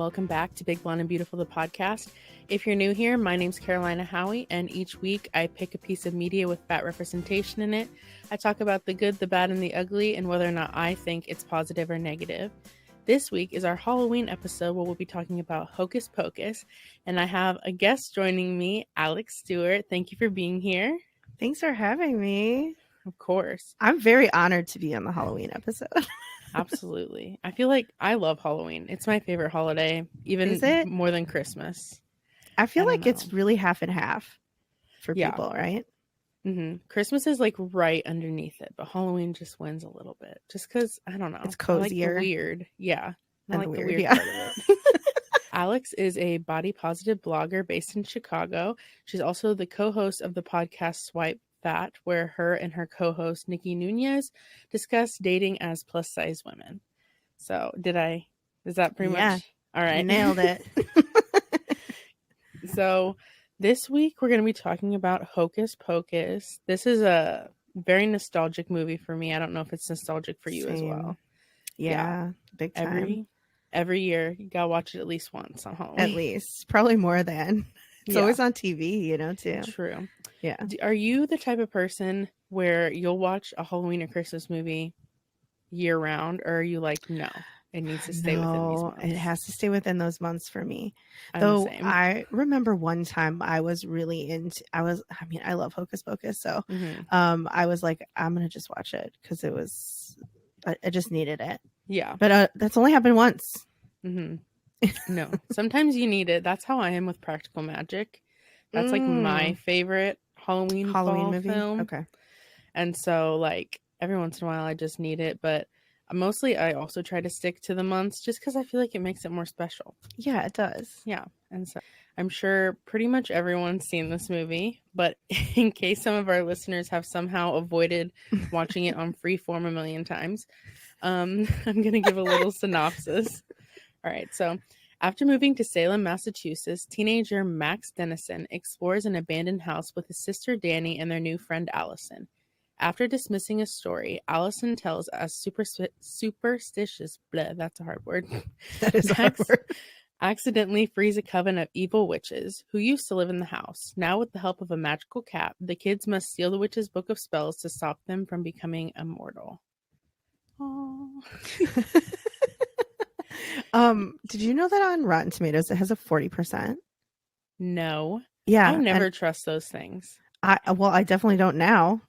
Welcome back to Big Blonde and Beautiful, the podcast. If you're new here, my name's Carolina Howie, and each week I pick a piece of media with fat representation in it. I talk about the good, the bad, and the ugly, and whether or not I think it's positive or negative. This week is our Halloween episode where we'll be talking about Hocus Pocus, and I have a guest joining me, Alex Stewart. Thank you for being here. Thanks for having me. Of course. I'm very honored to be on the Halloween episode. Absolutely. I feel like I love Halloween. It's my favorite holiday, even more than Christmas. I feel like it's really half and half for people, right? Mm-hmm. Christmas is like right underneath it, but Halloween just wins a little bit. Just because, I don't know. It's cozier. I like the weird. Yeah. I like the weird yeah. part of it. Alex is a body positive blogger based in Chicago. She's also the co-host of the podcast Swipe Fat, where her and her co-host Nikki Nunez discuss dating as plus size women. So is that pretty much? All right. You nailed it. So this week we're going to be talking about Hocus Pocus. This is a very nostalgic movie for me. I don't know if it's nostalgic for you as well. Yeah. Big time. Every year you gotta watch it at least once on Halloween. At least. Probably more than. It's always on TV, too. True. Yeah. Are you the type of person where you'll watch a Halloween or Christmas movie year round, or are you like, no, it needs to stay within these months? It has to stay within those months for me. Though I remember one time I was really I love Hocus Pocus. So I was like, I'm going to just watch it because I just needed it. Yeah. But that's only happened once. Mm-hmm. No, sometimes you need it. That's how I am with Practical Magic. That's like my favorite Halloween movie film. Okay. And so like every once in a while I just need it, but mostly I also try to stick to the months just because I feel like it makes it more special. Yeah, it does. Yeah. And so I'm sure pretty much everyone's seen this movie, but in case some of our listeners have somehow avoided watching it on Freeform a million times, I'm going to give a little synopsis. All right, so after moving to Salem, Massachusetts, teenager Max Dennison explores an abandoned house with his sister Danny and their new friend Allison. After dismissing a story, Allison tells a superstitious, that's a hard word. That is a hard word. Accidentally frees a coven of evil witches who used to live in the house. Now, with the help of a magical cat, the kids must steal the witch's book of spells to stop them from becoming immortal. Oh. Did you know that on Rotten Tomatoes it has a 40%? No. Yeah. I never trust those things. I definitely don't now.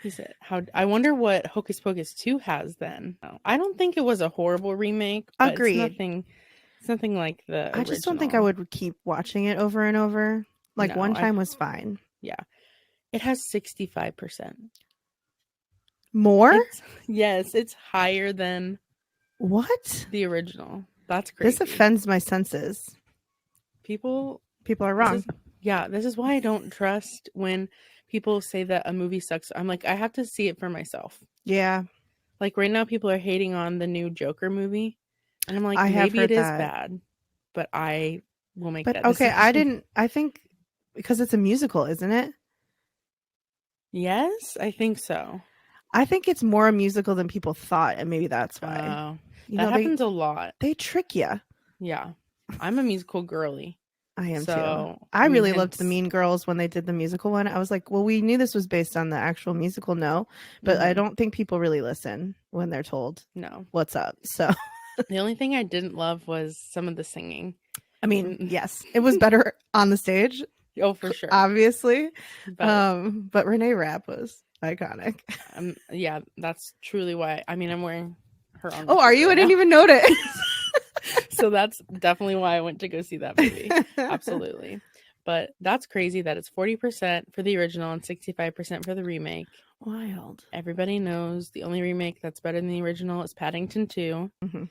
He said, I wonder what Hocus Pocus 2 has then. No, I don't think it was a horrible remake. But Agreed. It's nothing like the original. I just don't think I would keep watching it over and over. Like one time was fine. Yeah. It has 65%. More? Yes, it's higher than what? The original. That's crazy. This offends my senses. People are wrong. This is why I don't trust when people say that a movie sucks. I'm like, I have to see it for myself. Yeah. Like right now people are hating on the new Joker movie. And I'm like, maybe it is bad. But I will make that decision. I think because it's a musical, isn't it? Yes, I think so. I think it's more a musical than people thought, and maybe that's why. That happens a lot. They trick you. Yeah. I'm a musical girly. I am too. I really loved the Mean Girls when they did the musical one. I was like, well, we knew this was based on the actual musical, but I don't think people really listen when they're told what's up. So the only thing I didn't love was some of the singing. I mean, yes, it was better on the stage. Oh, for sure. Obviously. But Renee Rapp was iconic. Yeah, that's truly why. I mean, I'm wearing her on. Oh, are you? I didn't even notice. So that's definitely why I went to go see that movie. Absolutely. But that's crazy that it's 40% for the original and 65% for the remake. Wild. Everybody knows the only remake that's better than the original is Paddington 2. Mm-hmm.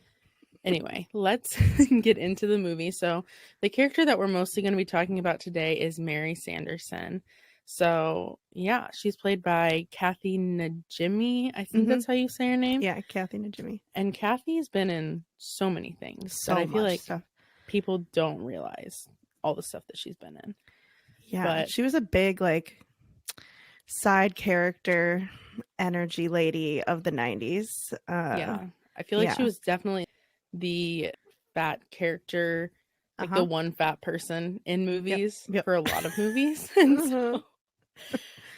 Anyway, let's get into the movie. So the character that we're mostly going to be talking about today is Mary Sanderson. So, yeah, she's played by Kathy Najimy. I think that's how you say her name. Yeah, Kathy Najimy. And Kathy's been in so many things. So I feel like people don't realize all the stuff that she's been in. Yeah, but she was a big, side character energy lady of the 90s. Yeah, I feel like she was definitely the fat character, like the one fat person in movies for a lot of movies. And so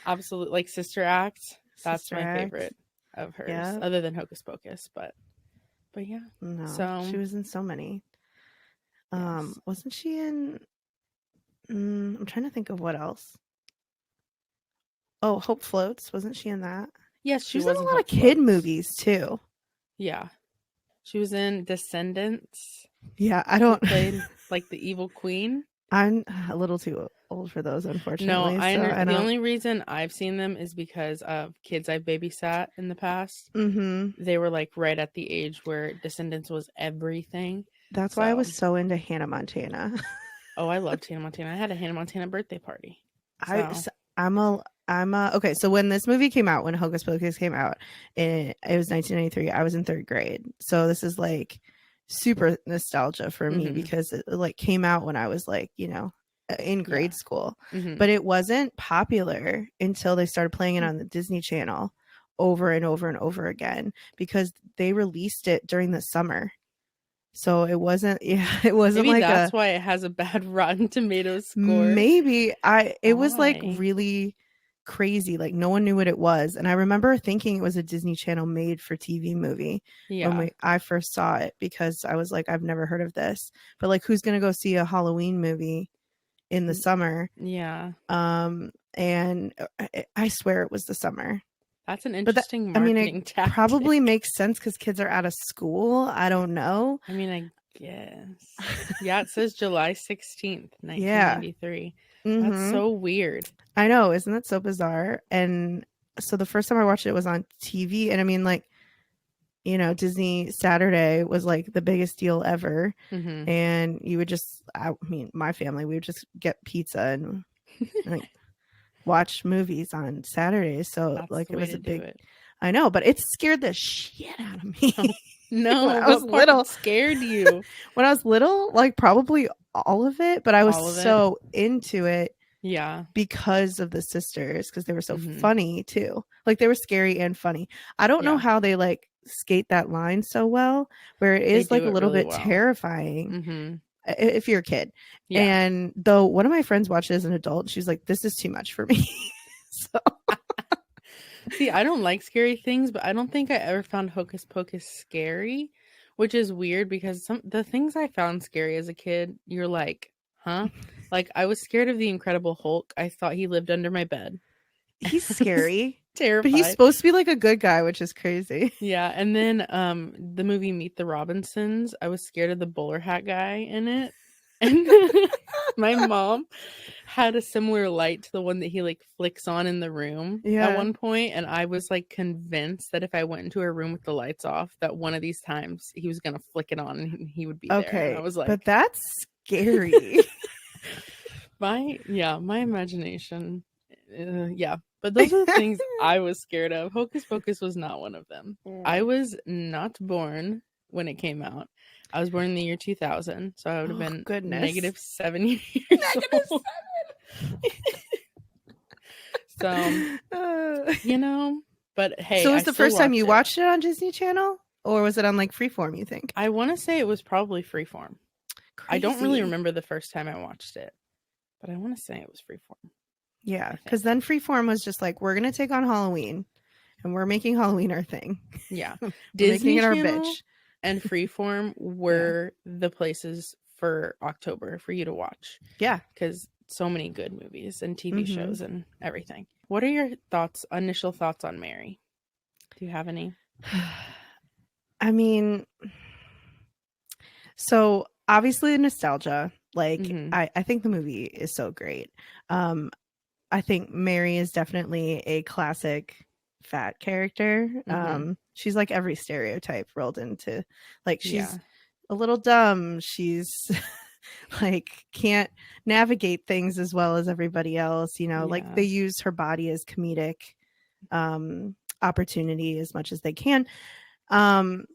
absolutely, like Sister Act, that's my favorite of hers, other than Hocus Pocus, but yeah. No, so she was in so many. Wasn't she in I'm trying to think of what else. Oh, Hope Floats, wasn't she in that? Yes, she was in a lot of kid movies too. Yeah, she was in Descendants. Yeah, I don't played like the evil queen. I'm a little too old for those, unfortunately. No, the only reason I've seen them is because of kids I've babysat in the past. They were like right at the age where Descendants was everything. That's why I was so into Hannah Montana. Oh, I loved Hannah Montana. I had a Hannah Montana birthday party. Okay, so when this movie came out, when Hocus Pocus came out, it was 1993. I was in 3rd grade. So this is like super nostalgia for me because it like came out when I was like, you know, in grade school. But it wasn't popular until they started playing it on the Disney Channel over and over and over again because they released it during the summer. So it wasn't maybe like that's why it has a bad Rotten Tomatoes score. Maybe it was like really crazy, like no one knew what it was, and I remember thinking it was a Disney Channel made for TV movie when I first saw it because I was like, I've never heard of this, but like who's gonna go see a Halloween movie in the summer? And I swear it was the summer. That's an interesting marketing tactic. Probably makes sense because kids are out of school. I don't know. I mean, I guess. Yeah, it says July 16th, 1993. That's so weird. I know. Isn't that so bizarre? And so the first time I watched it was on TV. And I mean, like, you know, Disney Saturday was like the biggest deal ever. And you would just, I mean, my family, we would just get pizza and like watch movies on Saturdays. So that's like it was a big, I know, but it scared the shit out of me. No, when I was little, scared you. When I was little, like probably all of it, but I was so into it. Yeah. Because of the sisters, because they were so funny too. Like they were scary and funny. I don't know how they like skate that line so well, where it is like a little bit terrifying if you're a kid. And though one of my friends watched it as an adult, she's like, this is too much for me. So see, I don't like scary things, but I don't think I ever found Hocus Pocus scary, which is weird because the things I found scary as a kid, you're like, huh? Like I was scared of the Incredible Hulk. I thought he lived under my bed. He's scary. Terrified. But he's supposed to be like a good guy, which is crazy. Yeah, and then the movie Meet the Robinsons, I was scared of the bowler hat guy in it. And my mom had a similar light to the one that he like flicks on in the room at one point, and I was like convinced that if I went into a room with the lights off, that one of these times he was gonna flick it on and he would be there. And I was like, but that's scary. my imagination. But those are the things I was scared of. Hocus Pocus was not one of them. I was not born when it came out. I was born in the year 2000, so I would have been -7 years old. So, you know, but hey. So was the first time you watched it on Disney Channel? Or was it on like Freeform, you think? I want to say it was probably Freeform. I don't really remember the first time I watched it, but I want to say it was Freeform. Yeah, because then Freeform was just like, we're going to take on Halloween, and we're making Halloween our thing. Yeah. Disney Channel our bitch. And Freeform were the places for October for you to watch. Yeah. Because so many good movies and TV shows and everything. What are your initial thoughts on Mary? Do you have any? I mean, so obviously nostalgia. Like, I think the movie is so great. I think Mary is definitely a classic fat character. She's like every stereotype rolled into, like, she's a little dumb. She's like can't navigate things as well as everybody else, you know. Like they use her body as comedic opportunity as much as they can. And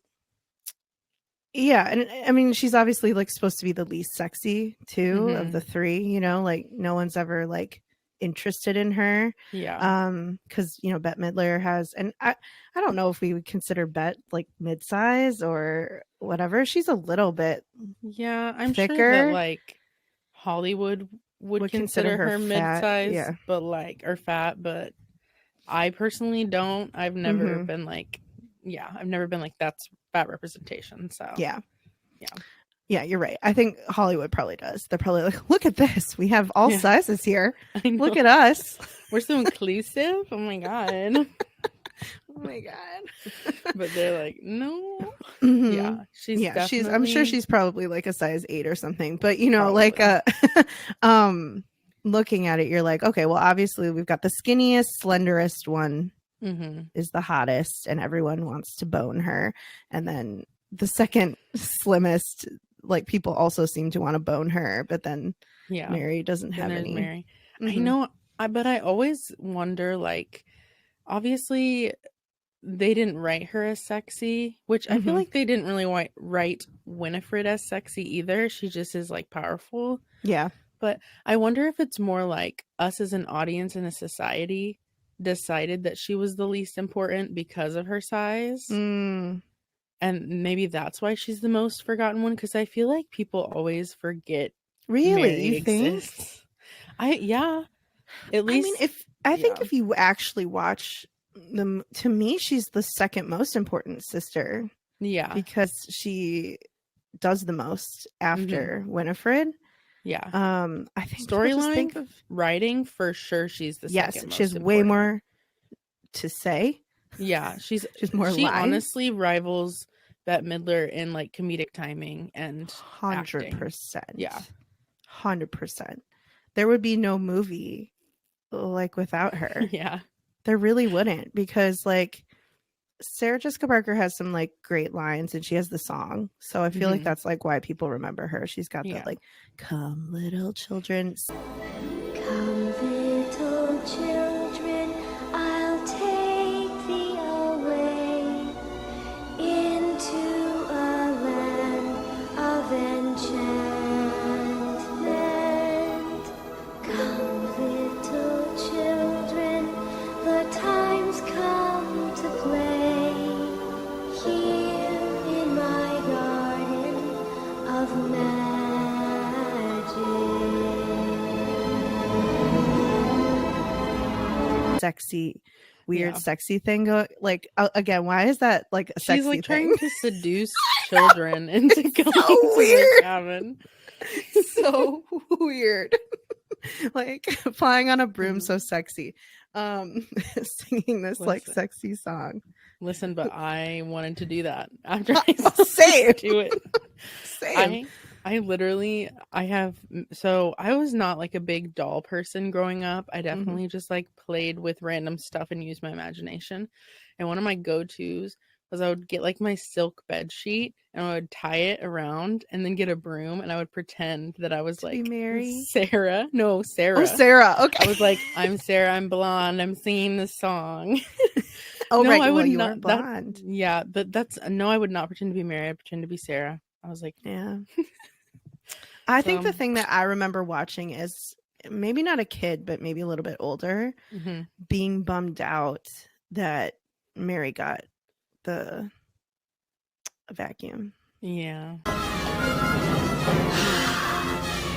I mean, she's obviously like supposed to be the least sexy too of the three, you know, like no one's ever like interested in her. Yeah. Because, you know, Bette Midler has, and I don't know if we would consider Bette like mid-size or whatever. She's a little bit I'm thicker. sure that like Hollywood would consider her mid-size, yeah, but like, or fat, but I personally don't. I've never been like, I've never been like, that's fat representation. So yeah, you're right. I think Hollywood probably does. They're probably like, look at this, we have all sizes here. Look at us, we're so inclusive. Oh my god. Oh my god. But they're like, no. She's I'm sure she's probably like a size 8 or something, but you know, probably. like looking at it, you're like, okay, well, obviously we've got the skinniest, slenderest one is the hottest, and everyone wants to bone her. And then the second slimmest, like, people also seem to want to bone her, but then Mary doesn't have any. Mary. I know, but I always wonder, like, obviously they didn't write her as sexy, which I feel like they didn't really write Winifred as sexy either. She just is like powerful. Yeah. But I wonder if it's more like us as an audience in a society decided that she was the least important because of her size. And maybe that's why she's the most forgotten one, because I feel like people always forget. Really? Mary you exists. think? At least I think if you actually watch them, to me, she's the second most important sister. Yeah. Because she does the most after Winifred. Yeah. I think storyline writing, for sure, she's the second most she has way more to say. Yeah, she's more. She honestly rivals Bette Midler in like comedic timing and 100%. Yeah, 100%. There would be no movie like without her. Yeah, there really wouldn't, because like Sarah Jessica Parker has some like great lines, and she has the song, so I feel like that's like why people remember her. She's got that like, come little children, come little children, I'll take thee away into a land of enchantment. Come little children, the time's come to play. Sexy, weird, sexy thing go like again. Why is that like a sexy She's like thing? trying to seduce children into going so weird. To the cabin. So weird. Like flying on a broom, so sexy. Singing this like sexy song. Listen, but I wanted to do that after I Same. Do it. Same. I was not like a big doll person growing up. I definitely just like played with random stuff and used my imagination. And one of my go-tos was I would get like my silk bed sheet and I would tie it around and then get a broom and I would pretend that I was like Mary. Sarah. No, Sarah. Oh, Sarah. Okay. I was like, I'm Sarah, I'm blonde, I'm singing this song. Oh, no, right. I would you not. Weren't blonde. But I would not pretend to be Mary. I'd pretend to be Sarah. I was like, yeah. I think the thing that I remember watching is maybe not a kid, but maybe a little bit older, being bummed out that Mary got the vacuum. Yeah.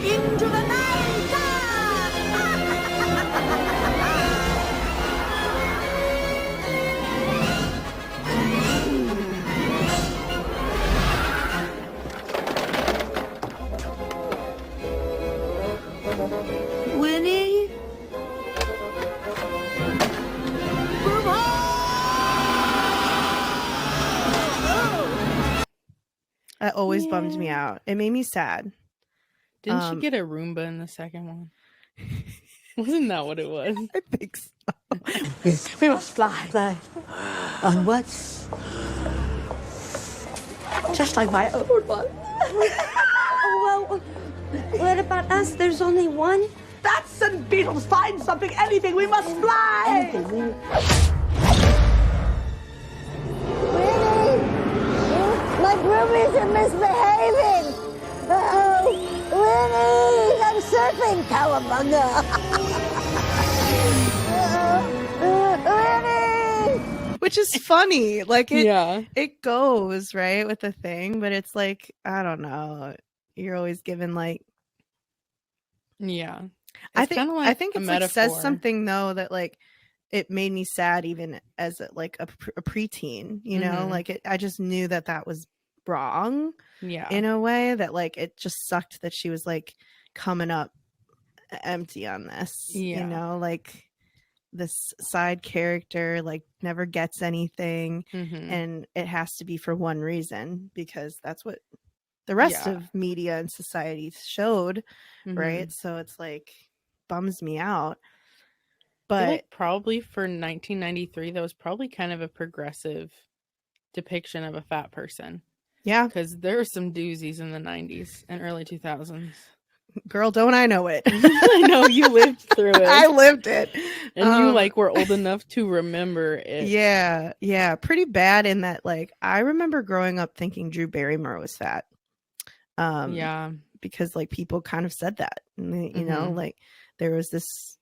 Into the night! Winnie? That always bummed me out. It made me sad. Didn't she get a Roomba in the second one? Wasn't that what it was? I think so. We must fly. Fly. On what? Just like my old one. Well, what about us? There's only one? Bats and beetles, find something, anything. We must fly. Anything. Winnie! My groupies are misbehaving! Oh, Winnie! I'm surfing, cowabunga! which is funny. Like it goes right with the thing, but it's like, I don't know. You're always given like, I think it's like says something though that like it made me sad even as like a preteen, you know, like I just knew that was wrong in a way that like it just sucked that she was like coming up empty on this, you know, like this side character like never gets anything and it has to be for one reason because that's what the rest of media and society showed, right? So it's like bums me out. But I feel like probably for 1993 that was probably kind of a progressive depiction of a fat person. Yeah, because there were some doozies in the 90s and early 2000s. Girl, don't I know it? I know you lived through it. I lived it. And you like were old enough to remember it. Yeah. Pretty bad in that like I remember growing up thinking Drew Barrymore was fat. Because like people kind of said that. And, you know, like there was this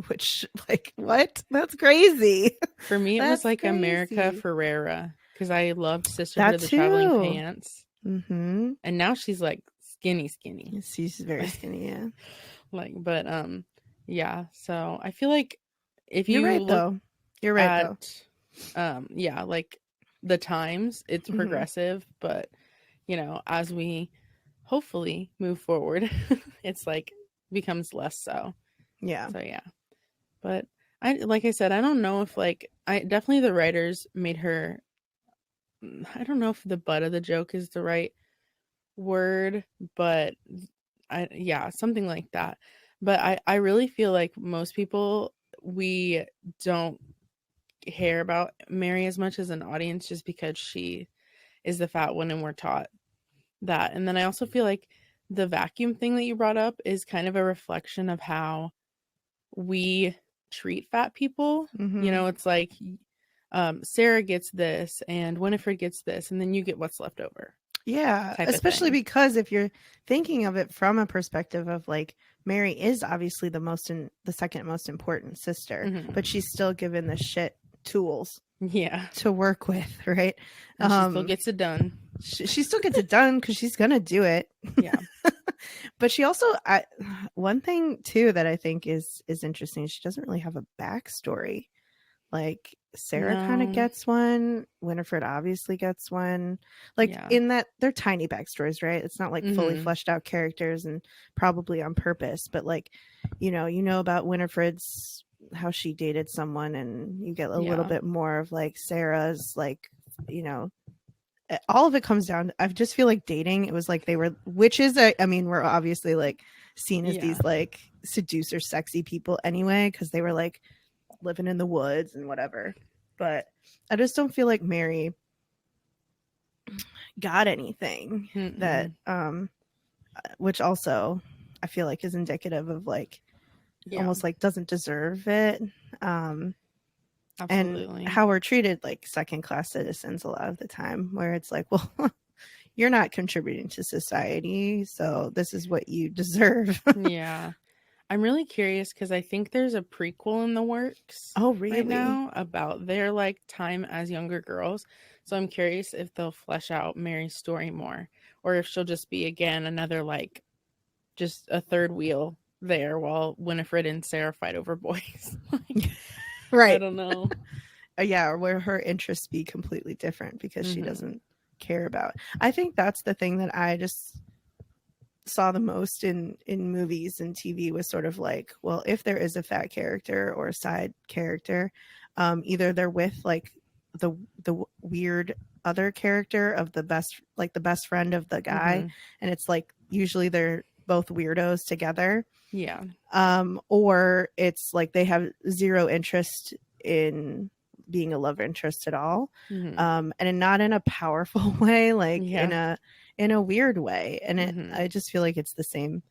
which like what? That's crazy. For me it was like crazy. America Ferrera because I loved Sisterhood of the Traveling Pants. And now she's like skinny. She's very skinny, yeah. Like, but yeah. So I feel like if you you're right though. Yeah, like the times, it's progressive, but you know, as we hopefully move forward, it's like becomes less so. Yeah. So yeah, but like I said, I don't know if like definitely the writers made her. I don't know if the butt of the joke is the right word, but something like that. But I really feel like most people, we don't care about Mary as much as an audience just because she is the fat one and we're taught that. And then I also feel like the vacuum thing that you brought up is kind of a reflection of how we treat fat people. You know, it's like Sarah gets this and Winifred gets this and then you get what's left over. Yeah, especially because if you're thinking of it from a perspective of like Mary is obviously the second most important sister, but she's still given the shit tools to work with, right? And she still gets it done. She still gets it done because she's gonna do it. Yeah. But she also one thing too that I think is interesting, she doesn't really have a backstory. Like Sarah kind of gets one, Winifred obviously gets one, like in that they're tiny backstories, right? It's not like fully fleshed out characters and probably on purpose, but like you know about Winifred's how she dated someone and you get a little bit more of like Sarah's, like, you know, all of it comes down, I just feel like dating, it was like they were witches. I mean, we're obviously like seen as these like seducer sexy people anyway because they were like living in the woods and whatever, but I just don't feel like Mary got anything that which also I feel like is indicative of like almost like doesn't deserve it. Absolutely. And how we're treated like second class citizens a lot of the time, where it's like, well, you're not contributing to society, so this is what you deserve. Yeah. I'm really curious because I think there's a prequel in the works. Oh, really? Right now about their like time as younger girls. So I'm curious if they'll flesh out Mary's story more, or if she'll just be again another like just a third wheel there while Winifred and Sarah fight over boys. Like, right. I don't know. Yeah, or where her interests be completely different because she doesn't care about. I think that's the thing that I just saw the most in movies and TV was sort of like, well, if there is a fat character or a side character, either they're with like the weird other character of the best friend of the guy, and it's like usually they're both weirdos together. Yeah. Or it's like they have zero interest in being a love interest at all. And not in a powerful way, like in a weird way. And I just feel like it's the same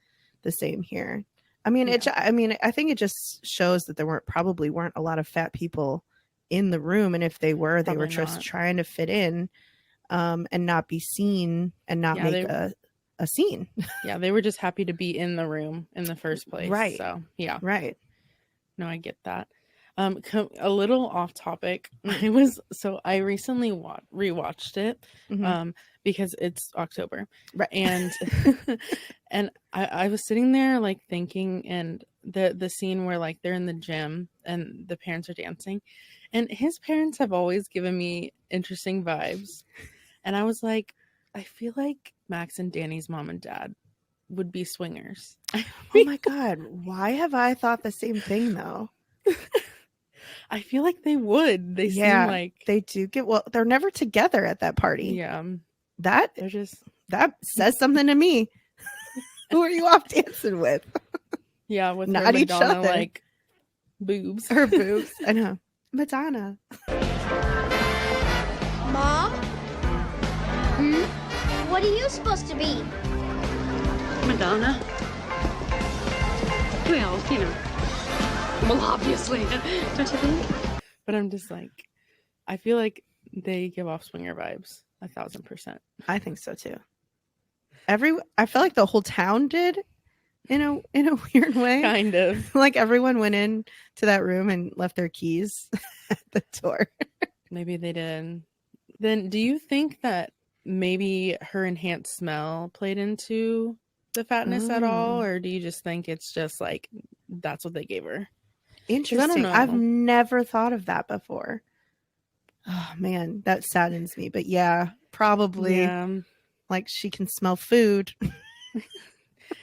here. I mean, I think it just shows that there probably weren't a lot of fat people in the room. And if they were, they were just trying to fit in, and not be seen and not make a scene. Yeah, they were just happy to be in the room in the first place. Right. So yeah. Right. No, I get that. A little off topic. I recently rewatched it because it's October, right? And and I was sitting there like thinking, and the scene where like they're in the gym and the parents are dancing, and his parents have always given me interesting vibes, and I was like, I feel like Max and Danny's mom and dad would be swingers. Oh my god, why have I thought the same thing though? I feel like they would. They seem like they do get they're never together at that party. Yeah. That says something to me. Who are you off dancing with? Yeah, with not her each Madonna, other. like boobs. Her boobs. I know. Madonna. Mom? What are you supposed to be? Madonna. Well, you know. Well, obviously. Don't you think? But I'm just like, I feel like they give off swinger vibes 1,000%. I think so too. I feel like the whole town did in a weird way. Kind of. Like everyone went in to that room and left their keys at the door. Maybe they did. Then do you think that maybe her enhanced smell played into the fatness at all? Or do you just think it's just like that's what they gave her? Interesting. I don't know. I've never thought of that before. Oh man, that saddens me. But yeah, probably. Yeah. Like she can smell food.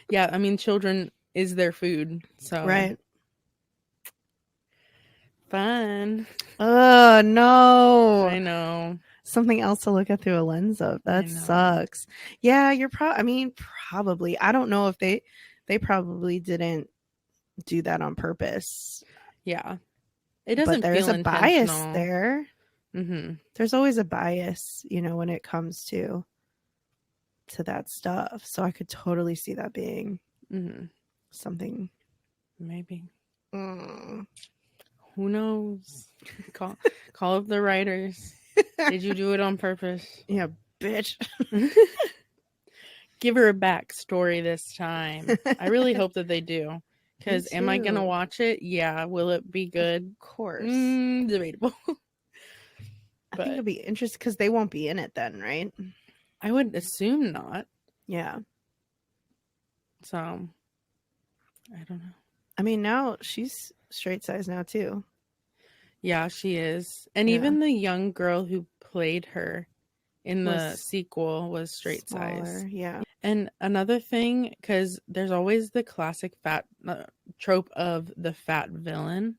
Yeah, I mean, children is their food. So right. Fun. Oh no. I know. Something else to look at through a lens of. That sucks. Yeah, probably. I don't know if they probably didn't do that on purpose. Yeah. It doesn't but there's feel a bias intentional. there. Mm-hmm. There's always a bias, when it comes to that stuff. So I could totally see that being something. Maybe. Who knows? Call up the writers. Did you do it on purpose? Yeah, bitch. Give her a backstory this time. I really hope that they do. Because am I going to watch it? Yeah. Will it be good? Of course. Debatable. I think it'll be interesting because they won't be in it then, right? I would assume not. Yeah. So, I don't know. I mean, now she's straight size now too. Yeah, she is. And even the young girl who played her in the sequel was straight size. Yeah. And another thing, because there's always the classic fat trope of the fat villain,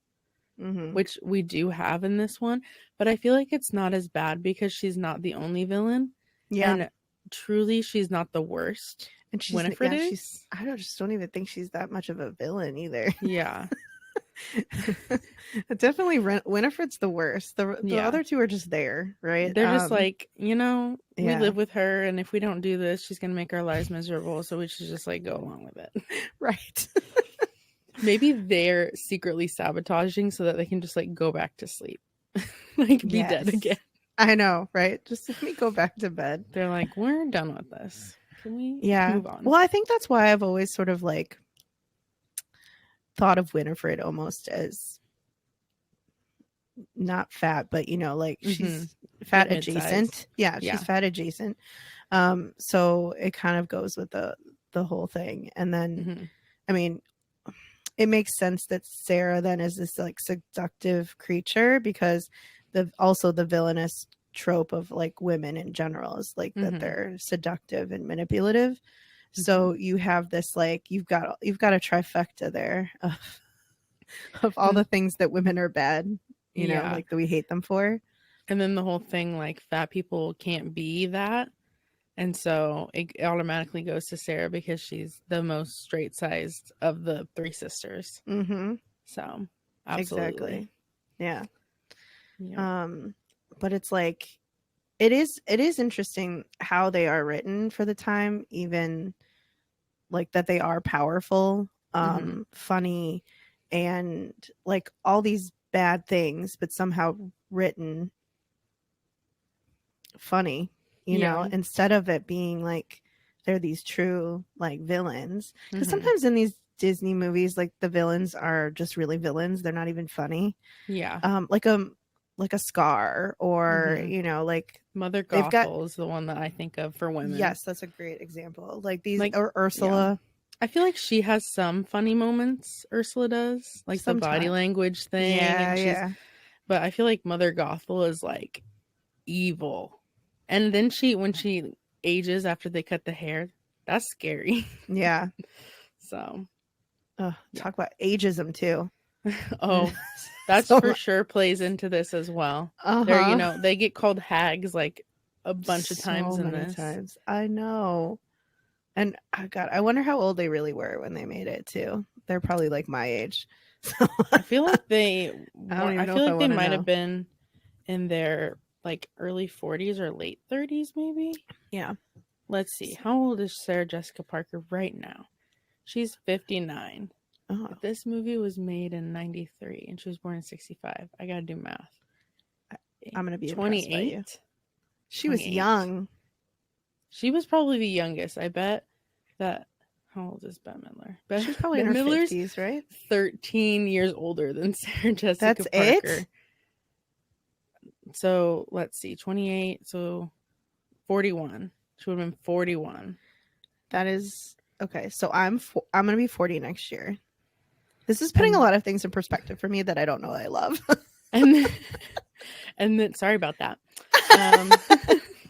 which we do have in this one. But I feel like it's not as bad because she's not the only villain. Yeah. And truly, she's not the worst. And Winifred is. I don't even think she's that much of a villain either. Yeah. Definitely Winifred's the worst. The other two are just there, right? They're just like, we live with her, and if we don't do this, she's gonna make our lives miserable, so we should just like go along with it. Right. Maybe they're secretly sabotaging so that they can just like go back to sleep. Like be dead again. I know, right? Just let me go back to bed. They're like, we're done with this. Can we move on? Well, I think that's why I've always sort of like thought of Winifred almost as not fat, but like she's fat adjacent. Yeah, she's fat adjacent. So it kind of goes with the whole thing. And then I mean, it makes sense that Sarah then is this like seductive creature because also the villainous trope of like women in general is like that they're seductive and manipulative. So you have this like you've got a trifecta there of all the things that women are bad, you know, like that we hate them for. And then the whole thing like fat people can't be that. And so it automatically goes to Sarah because she's the most straight sized of the three sisters. So absolutely. Exactly. Yeah. But it's like it is interesting how they are written for the time, even like that they are powerful, funny, and like all these bad things, but somehow written funny, you know, instead of it being like they're these true like villains. Because sometimes in these Disney movies, like the villains are just really villains. They're not even funny. Yeah. Like a Scar or like Mother Gothel is the one that I think of for women. Yes, that's a great example. Like these Like, or Ursula. Yeah. I feel like she has some funny moments. Ursula does, like the body language thing. Yeah. But I feel like Mother Gothel is like evil, and then when she ages after they cut the hair, that's scary. Yeah. So, talk about ageism too. Oh, that's for sure plays into this as well. They're, they get called hags like a bunch of times in this. Times. I know. And God, I wonder how old they really were when they made it too. They're probably like my age. So I feel like they might have been in their like early 40s or late 30s maybe. Yeah. Let's see. How old is Sarah Jessica Parker right now? She's 59. Oh. But this movie was made in 93 and she was born in 65. I got to do math. I'm going to be 28. She was young. She was probably the youngest. I bet that. How old is Bette Midler? She's probably in her 50s, right? 13 years older than Sarah Jessica Parker. It? So let's see, 28. So 41. She would have been 41. That is okay. So I'm going to be 40 next year. This is putting a lot of things in perspective for me that I don't know I love. and then sorry about that.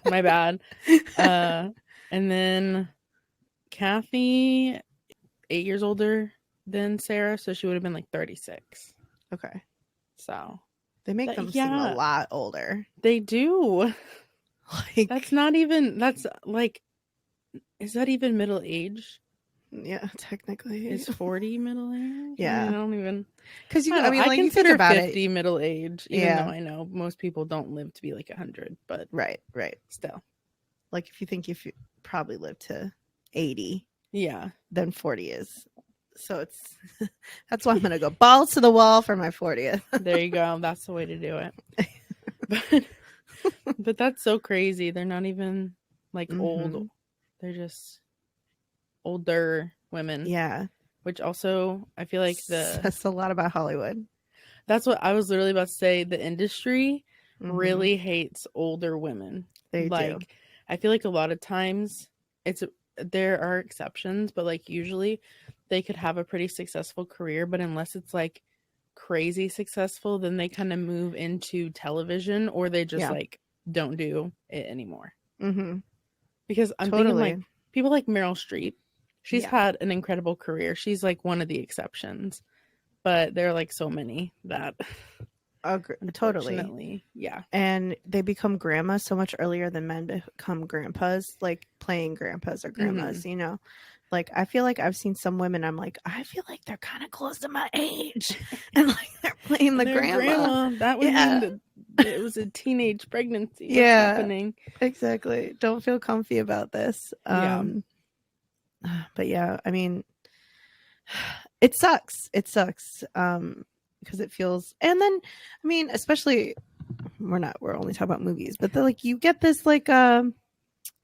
My bad. And then Kathy, 8 years older than Sarah, so she would have been like 36. Okay. So they make them seem a lot older. They do. Like that's like, is that even middle age? Yeah, technically. Is 40 middle age? Yeah. I don't even, because I consider 50 middle age, even though I know most people don't live to be like 100, but right. Still. Like if you probably live to 80, then 40 is. So that's why I'm gonna go balls to the wall for my 40th. There you go. That's the way to do it. But that's so crazy. They're not even like old. They're just older women. Yeah. Which also I feel like that's a lot about Hollywood. That's what I was literally about to say. The industry really hates older women. They do. I feel like a lot of times there are exceptions, but like usually they could have a pretty successful career, but unless it's like crazy successful, then they kind of move into television or they just like don't do it anymore. Because I'm thinking like people like Meryl Streep, she's had an incredible career. She's like one of the exceptions, but there are like so many that totally. Yeah. And they become grandmas so much earlier than men become grandpas, like playing grandpas or grandmas, like I feel like I've seen some women, I'm like, I feel like they're kind of close to my age and like they're playing the grandma. That would mean that it was a teenage pregnancy. What's happening? Exactly. Don't feel comfy about this. But I mean, it sucks because it feels, and then I mean, especially we're only talking about movies, but like you get this like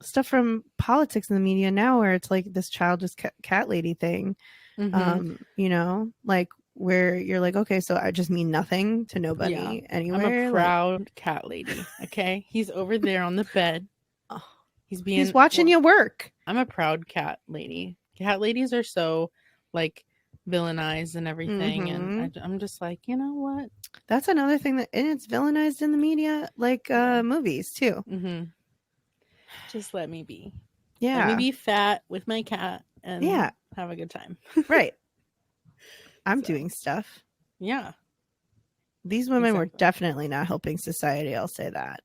stuff from politics in the media now where it's like this childish cat lady thing, like where you're like, okay, so I just mean nothing to nobody anywhere. I'm a proud cat lady. Okay, he's over there on the bed. He's watching you work. I'm a proud cat lady. Cat ladies are so like villainized and everything, and I'm just like, you know what? That's another thing and it's villainized in the media, like movies too. Just let me be. Yeah, let me be fat with my cat and have a good time. Right. I'm doing stuff. Yeah. These women were definitely not helping society. I'll say that.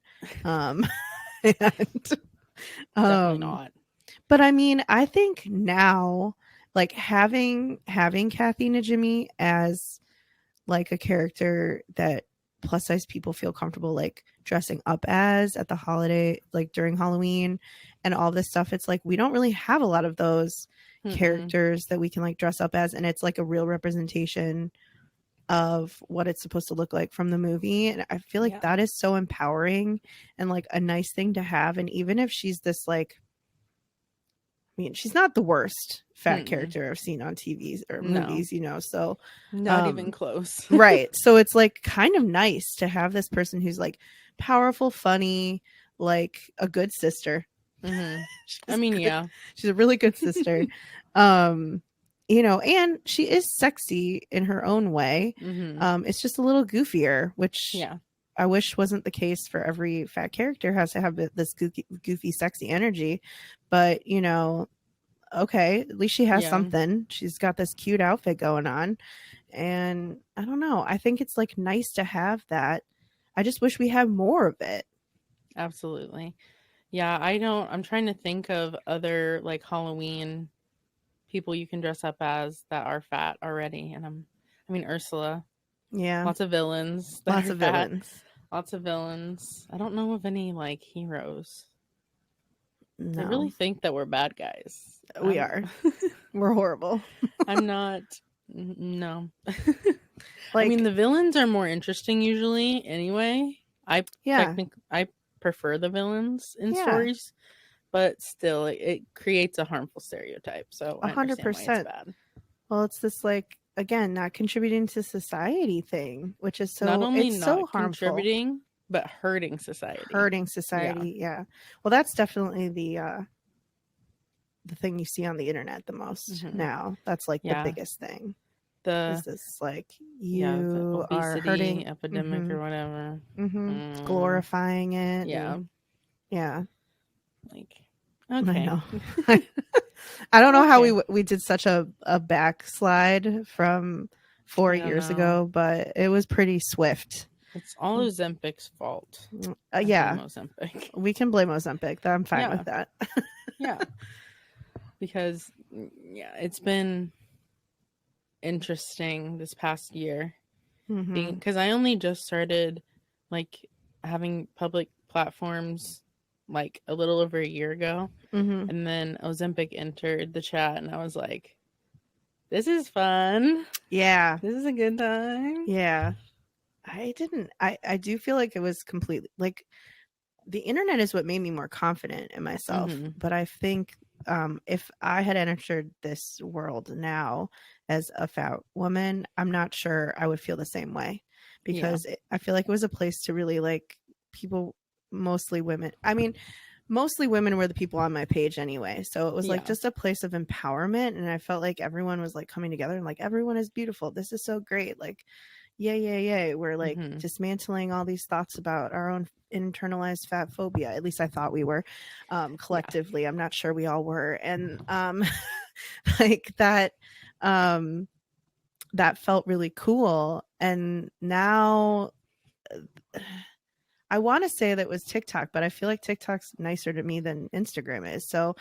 Definitely not. But I mean, I think now, like having Kathy Najimy as like a character that plus size people feel comfortable like dressing up as at the holiday, like during Halloween and all this stuff. It's like we don't really have a lot of those characters that we can like dress up as, and it's like a real representation of what it's supposed to look like from the movie. And I feel like that is so empowering and like a nice thing to have. And even if she's this like, I mean, she's not the worst fat character I've seen on TVs or movies, you know, so not even close. Right. So it's like kind of nice to have this person who's like powerful, funny, like a good sister. I mean, yeah, she's a really good sister. You know, and she is sexy in her own way. It's just a little goofier, which I wish wasn't the case for every fat character has to have this goofy, sexy energy. But, you know, okay, at least she has something. She's got this cute outfit going on. And I don't know. I think it's like nice to have that. I just wish we had more of it. Absolutely. Yeah, I'm trying to think of other like Halloween people you can dress up as that are fat already. And I mean, Ursula. Yeah. Lots of villains. Lots of villains. Lots of villains. I don't know of any like heroes. No. I really think that we're bad guys. We are. We're horrible. I'm not. No. Like, I mean, the villains are more interesting usually anyway. I prefer the villains in stories, but still it creates a harmful stereotype. So 100%. Bad. Well, it's this like, again, not contributing to society thing, which is so not only it's not so harmful. Contributing, but hurting society. Yeah. Well, that's definitely the thing you see on the internet the most now. That's like the biggest thing. Is this like you the are hurting epidemic or whatever, glorifying it. Yeah. Like, okay. I know. I don't know how we did such a backslide from 4 years ago, but it was pretty swift. It's all Ozempic's fault. Ozempic. We can blame Ozempic. I'm fine with that. Because it's been interesting this past year because I only just started like having public platforms like a little over a year ago, and then Ozempic entered the chat and I was like, this is fun. Yeah, this is a good time. I do feel like it was completely like the internet is what made me more confident in myself, but I think if I had entered this world now as a fat woman, I'm not sure I would feel the same way, because I feel like it was a place to really like people, mostly women. I mean, mostly women were the people on my page anyway. So it was like just a place of empowerment. And I felt like everyone was like coming together and like, everyone is beautiful. This is so great. Like, yay. We're like dismantling all these thoughts about our own internalized fat phobia. At least I thought we were collectively. I'm not sure we all were. And like that felt really cool. And now I want to say that was TikTok, but I feel like TikTok's nicer to me than Instagram is. So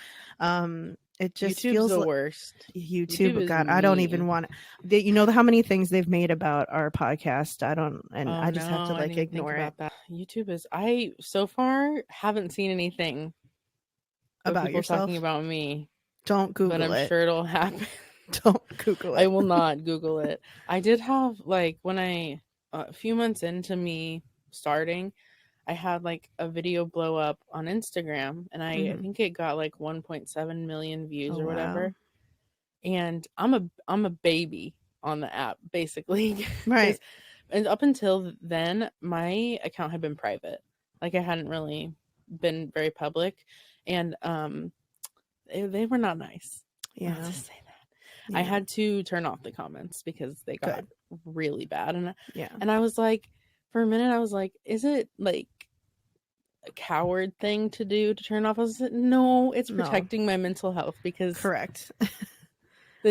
it just YouTube's feels the worst. YouTube God, I don't even want to. You know how many things they've made about our podcast. I just have to like ignore it. That. YouTube is. I so far haven't seen anything about people yourself talking about me. Don't Google it. But I'm sure it'll happen. Don't Google it. I will not Google it. I did have like when a few months into me starting, I had like a video blow up on Instagram, and I think it got like 1.7 million views or whatever. Wow. And I'm a baby on the app, basically. Right. And up until then, my account had been private. Like I hadn't really been very public, and they were not nice. Yeah. I'll just say that. Yeah. I had to turn off the comments because they got really bad, and I was like, for a minute, I was like, is it like a coward thing to do to turn off? I was like, no, it's protecting my mental health because correct.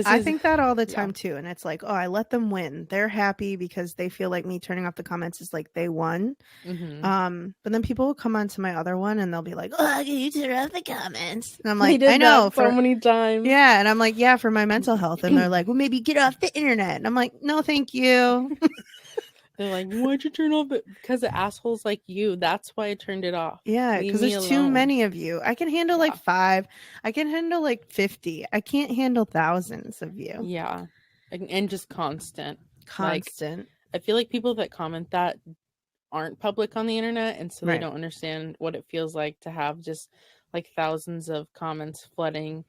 I think that all the time too, and it's like, oh, I let them win. They're happy because they feel like me turning off the comments is like they won. But then people will come onto my other one and they'll be like, oh, can you turn off the comments? And I'm like, I know so many times. Yeah, and I'm like, yeah, for my mental health. And they're like, well, maybe get off the internet. And I'm like, no, thank you. They're like, why'd you turn off it? Because of assholes like you. That's why I turned it off. Yeah, because there's too many of you. I can handle like 5. I can handle like 50. I can't handle thousands of you. Yeah. And just constant. Like, I feel like people that comment that aren't public on the internet, and so they don't understand what it feels like to have just like thousands of comments flooding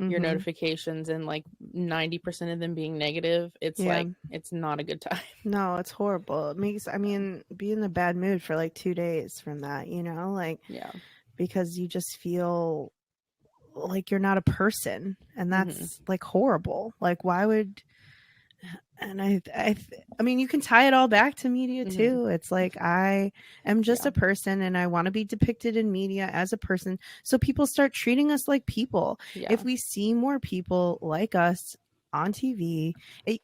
your notifications and like 90% of them being negative, it's like it's not a good time. No, it's horrible. It makes, I mean, be in a bad mood for like 2 days from that, you know, like, because you just feel like you're not a person, and that's like horrible. Like, why would, and I mean, you can tie it all back to media too. It's like, I am just a person and I want to be depicted in media as a person. So people start treating us like people. If we see more people like us on TV,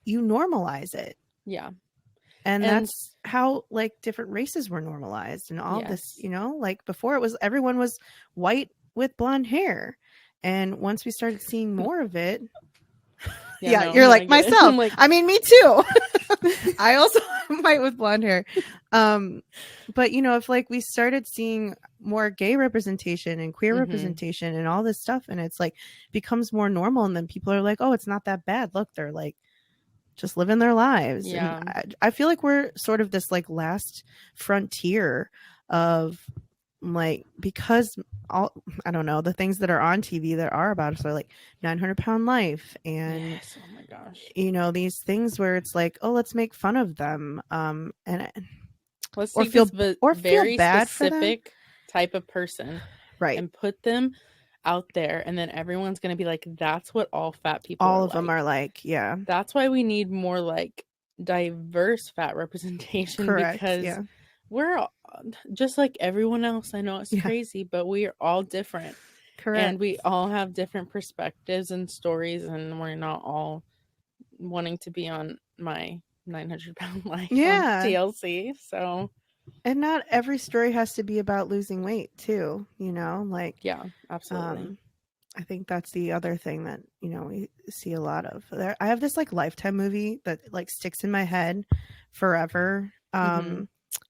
you normalize it. Yeah. And that's how like different races were normalized and all this, you know, like before it was everyone was white with blonde hair. And once we started seeing more of it, no, you're like myself. Like, I mean, me too. I also am white with blonde hair. But you know, if like we started seeing more gay representation and queer representation and all this stuff, and it's like becomes more normal, and then people are like, oh, it's not that bad. Look, they're like just living their lives. Yeah. And I feel like we're sort of this like last frontier of like, because all, I don't know, the things that are on TV that are about us are like 900-pound life and oh my gosh, you know, these things where it's like, oh, let's make fun of them, and let's take feel very bad specific type of person, right, and put them out there, and then everyone's gonna be like, that's what all fat people all are of them are like. Yeah, that's why we need more like diverse fat representation. Correct, because we're just like everyone else. I know it's crazy, but we are all different. Correct. And we all have different perspectives and stories, and we're not all wanting to be on my 900-pound life on TLC. So, and not every story has to be about losing weight too, you know, like, yeah, absolutely. I think that's the other thing that, you know, we see a lot of. I have this like Lifetime movie that like sticks in my head forever.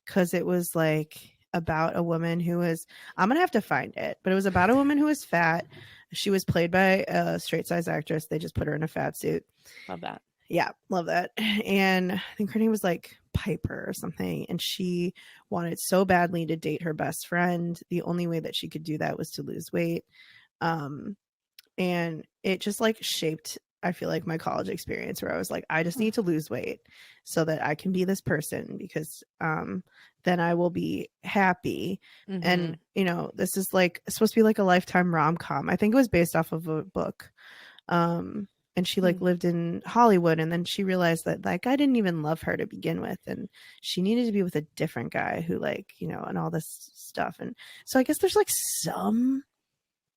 Because it was like about a woman who was, I'm gonna have to find it, but it was about a woman who was fat. She was played by a straight size actress. They just put her in a fat suit. Love that. Yeah, love that. And I think her name was like Piper or something. And she wanted so badly to date her best friend. The only way that she could do that was to lose weight. And it just like shaped, I feel like, my college experience, where I was like, I just need to lose weight so that I can be this person, because then I will be happy. And, you know, this is like supposed to be like a Lifetime rom-com. I think it was based off of a book. And she like lived in Hollywood, and then she realized that like I didn't even love her to begin with, and she needed to be with a different guy who, like, you know, and all this stuff. And so I guess there's like some,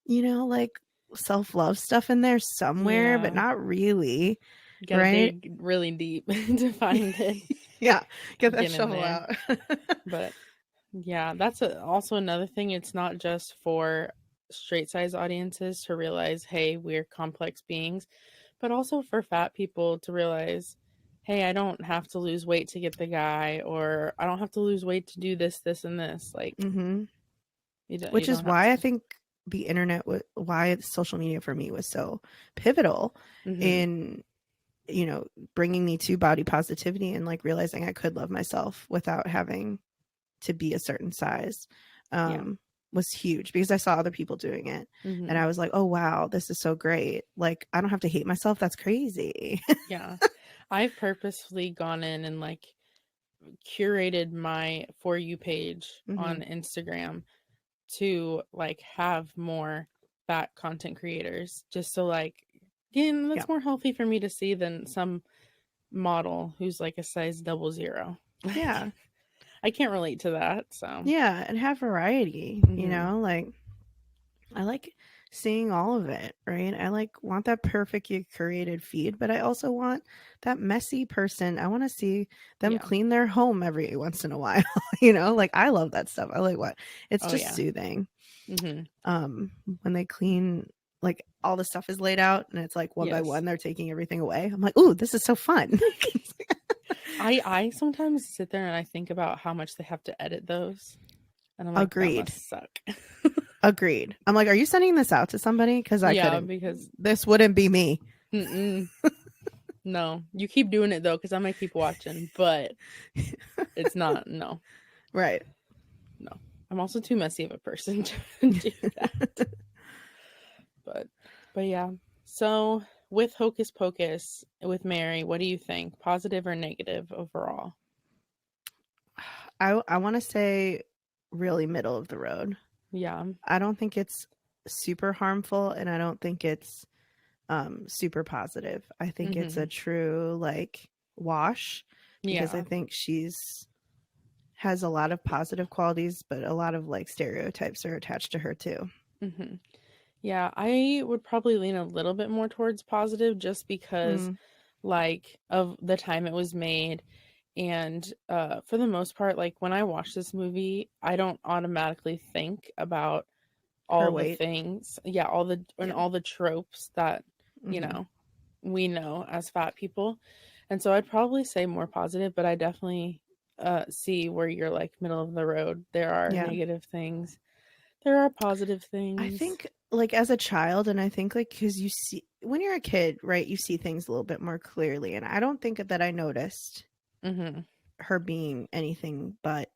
you know, like self-love stuff in there somewhere, but not really. You gotta dig really deep to find it. Get that shovel out. But yeah, that's also another thing. It's not just for straight size audiences to realize, hey, we're complex beings, but also for fat people to realize, hey, I don't have to lose weight to get the guy, or I don't have to lose weight to do this, this, and this. Like, which is why I think the internet, why social media for me was so pivotal in, you know, bringing me to body positivity and like realizing I could love myself without having to be a certain size, was huge, because I saw other people doing it and I was like, oh wow, this is so great. Like, I don't have to hate myself. That's crazy. Yeah. I've purposefully gone in and like curated my For You page on Instagram to like have more fat content creators, just so like, again, that's more healthy for me to see than some model who's like a size 00. Yeah. I can't relate to that. So yeah, and have variety, you know, like I like seeing all of it, right? I like want that perfectly curated feed, but I also want that messy person. I want to see them clean their home every once in a while. You know, like I love that stuff. I like it's just soothing. When they clean, like all the stuff is laid out and it's like one by one they're taking everything away. I'm like, ooh, this is so fun. I sometimes sit there and I think about how much they have to edit those, and I'm like, agreed. That must suck. Agreed. I'm like, are you sending this out to somebody? Because I couldn't. Because this wouldn't be me. No, you keep doing it though, because I might keep watching, but it's not. No, right. No, I'm also too messy of a person to do that. But yeah. So with Hocus Pocus, with Mary, what do you think? Positive or negative overall? I want to say really middle of the road. Yeah. I don't think it's super harmful, and I don't think it's super positive. I think it's a true like wash, because I think she's has a lot of positive qualities, but a lot of like stereotypes are attached to her too. Yeah, I would probably lean a little bit more towards positive, just because like of the time it was made. And for the most part, like when I watch this movie, I don't automatically think about all the things. Yeah, all the tropes that, you know, we know as fat people. And so I'd probably say more positive, but I definitely see where you're like middle of the road. There are negative things. There are positive things. I think like as a child, and I think like because you see when you're a kid, right, you see things a little bit more clearly. And I don't think that I noticed her being anything but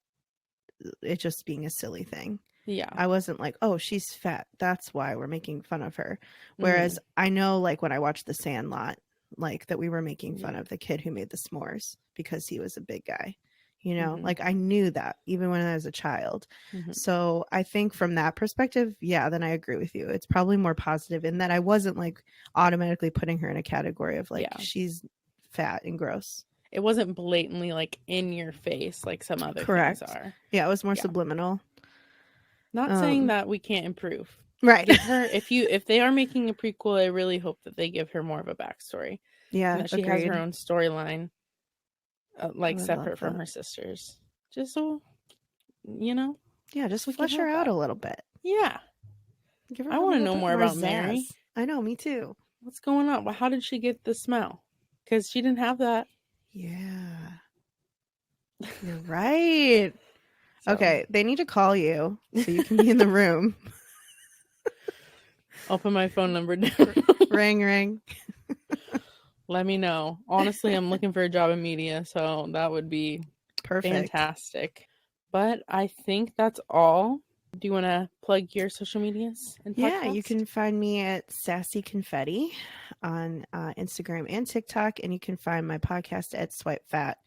it just being a silly thing. Yeah. I wasn't like, oh, she's fat, that's why we're making fun of her. Whereas I know like when I watched The Sandlot, like that we were making fun of the kid who made the s'mores because he was a big guy. You know, like I knew that even when I was a child. So I think from that perspective, yeah, then I agree with you. It's probably more positive in that I wasn't like automatically putting her in a category of like she's fat and gross. It wasn't blatantly like in your face like some other things are. Yeah, it was more subliminal. Not saying that we can't improve. Right. Give her if they are making a prequel, I really hope that they give her more of a backstory. Yeah, and that she has her own storyline. Like separate from her sisters, just so you know. Yeah, just flesh her out a little bit. Yeah, give her I want to know more about zazz. Mary. I know, me too. What's going on? Well, how did she get the smell? Because she didn't have that. Yeah, you're right. Okay, they need to call you so you can be in the room. I'll put my phone number down. Ring, ring. Let me know. Honestly, I'm looking for a job in media, so that would be fantastic. But I think that's all. Do you want to plug your social medias and podcast? Yeah, you can find me at Sassy Confetti on Instagram and TikTok, and you can find my podcast at Swipe Fat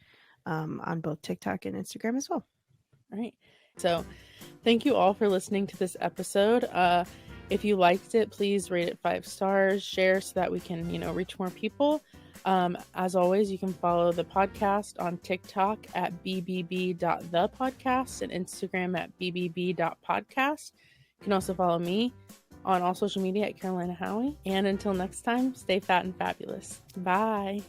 on both TikTok and Instagram as well. All right. So thank you all for listening to this episode. If you liked it, please rate it 5 stars, share so that we can, reach more people. As always, you can follow the podcast on TikTok at bbb.thepodcast and Instagram at bbb.podcast. You can also follow me on all social media at Carolina Howie. And until next time, stay fat and fabulous. Bye.